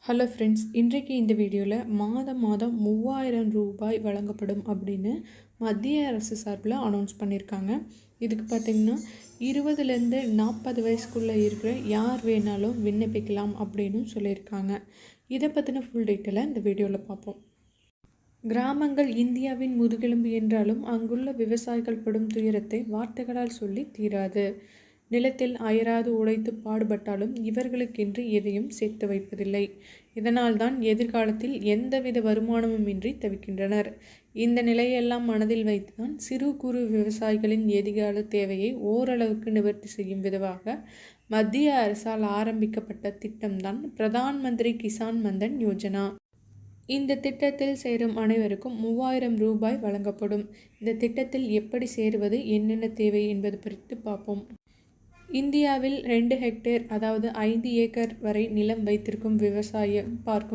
Hello friends, இன்றைக்கு இந்த வீடியோவில் மாதம் 3000 ரூபாய் வழங்கப்படும் அப்படின்னு மத்திய அரசு சார்பில் அனௌன்ஸ் பண்ணியிருக்காங்க. இதுக்கு பார்த்திங்கன்னா 20லேருந்து 40 வயசுக்குள்ளே இருக்கிற யார் வேணாலும் விண்ணப்பிக்கலாம் அப்படின்னு சொல்லியிருக்காங்க. இதை பற்றின ஃபுல் டீட்டெயிலை இந்த வீடியோவில் பார்ப்போம். கிராமங்கள் இந்தியாவின் முதுகெலும்பு என்றாலும் அங்குள்ள விவசாயிகள் படும் துயரத்தை வார்த்தைகளால் சொல்லி தீராது. நிலத்தில் அயராது உழைத்து பாடுபட்டாலும் இவர்களுக்கென்று எதையும் சேர்த்து வைப்பதில்லை. இதனால்தான் எதிர்காலத்தில் எந்தவித வருமானமுமின்றி தவிக்கின்றனர். இந்த நிலையெல்லாம் மனதில் வைத்துதான் சிறு குறு விவசாயிகளின் எதிர்கால தேவையை ஓரளவுக்கு நிவர்த்தி செய்யும் விதமாக மத்திய அரசால் ஆரம்பிக்கப்பட்ட திட்டம்தான் பிரதான் மந்திரி கிசான் மன்தன் யோஜனா. இந்த திட்டத்தில் சேரும் அனைவருக்கும் 3000 ரூபாய் வழங்கப்படும். இந்த திட்டத்தில் எப்படி சேருவது, என்னென்ன தேவை என்பது குறித்து பார்ப்போம். இந்தியாவில் 2 ஹெக்டேர் அதாவது 5 ஏக்கர் வரை நிலம் வைத்திருக்கும்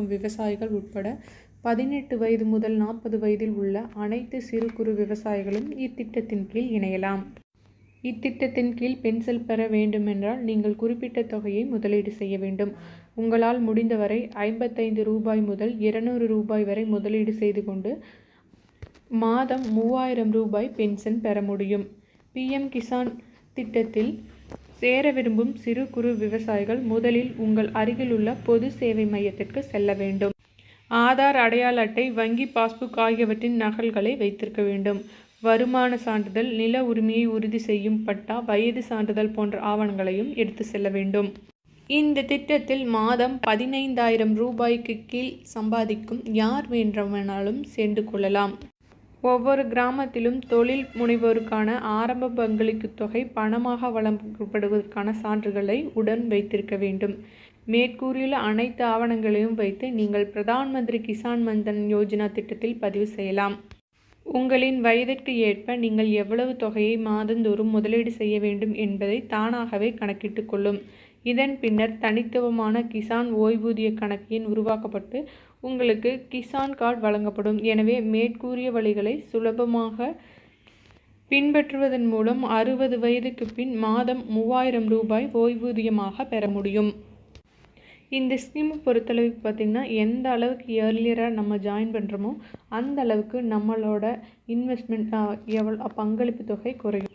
விவசாயிகள் உட்பட 18 வயது முதல் 40 வயதில் உள்ள அனைத்து சிறு குறு விவசாயிகளும் இத்திட்டத்தின் கீழ் இணையலாம். இத்திட்டத்தின் கீழ் பென்ஷன் பெற வேண்டுமென்றால் நீங்கள் குறிப்பிட்ட தொகையை முதலீடு செய்ய வேண்டும். உங்களால் முடிந்தவரை 55 ரூபாய் முதல் 200 ரூபாய் வரை முதலீடு செய்து கொண்டு மாதம் 3000 ரூபாய் பென்ஷன் பெற முடியும். PM கிசான் திட்டத்தில் சேர விரும்பும் சிறு குறு விவசாயிகள் முதலில் உங்கள் அருகிலுள்ள பொது சேவை மையத்திற்கு செல்ல வேண்டும். ஆதார், அடையாள அட்டை, வங்கி பாஸ்புக் ஆகியவற்றின் நகல்களை வைத்திருக்க வேண்டும். வருமான சான்றிதழ், நில உரிமையை உறுதி செய்யும் பட்டா, வயது சான்றிதழ் போன்ற ஆவணங்களையும் எடுத்து செல்ல வேண்டும். இந்த திட்டத்தில் மாதம் 15,000 ரூபாய்க்கு கீழ் சம்பாதிக்கும் யார் வேண்டுமானாலும் சேர்ந்து கொள்ளலாம். ஒவ்வொரு கிராமத்திலும் தொழில் முனைவோருக்கான ஆரம்ப பங்களிப்பு தொகை பணமாக வழங்கப்படுவதற்கான சான்றுகளை உடன் வைத்திருக்க வேண்டும். மேற்கூறியுள்ள அனைத்து ஆவணங்களையும் வைத்து நீங்கள் பிரதான் மந்திரி கிசான் மன்தன் யோஜனா திட்டத்தில் பதிவு செய்யலாம். உங்களின் வயதிற்கு ஏற்ப நீங்கள் எவ்வளவு தொகையை மாதந்தோறும் முதலீடு செய்ய வேண்டும் என்பதை தானாகவே கணக்கிட்டு கொள்ளும். இதன் பின்னர் தனித்துவமான கிசான் ஓய்வூதிய கணக்கு எண் உருவாக்கப்பட்டு உங்களுக்கு கிசான் கார்டு வழங்கப்படும். எனவே மேற்கூறிய வழிகளை சுலபமாக பின்பற்றுவதன் மூலம் 60 வயதுக்கு பின் மாதம் 3000 ரூபாய் ஓய்வூதியமாக பெற முடியும். இந்த ஸ்கீமை பொறுத்தளவுக்கு பார்த்திங்கன்னா எந்த அளவுக்கு ஏர்லியராக நம்ம ஜாயின் பண்ணுறோமோ அந்த அளவுக்கு நம்மளோட இன்வெஸ்ட்மெண்ட் பங்களிப்பு தொகை குறையும்.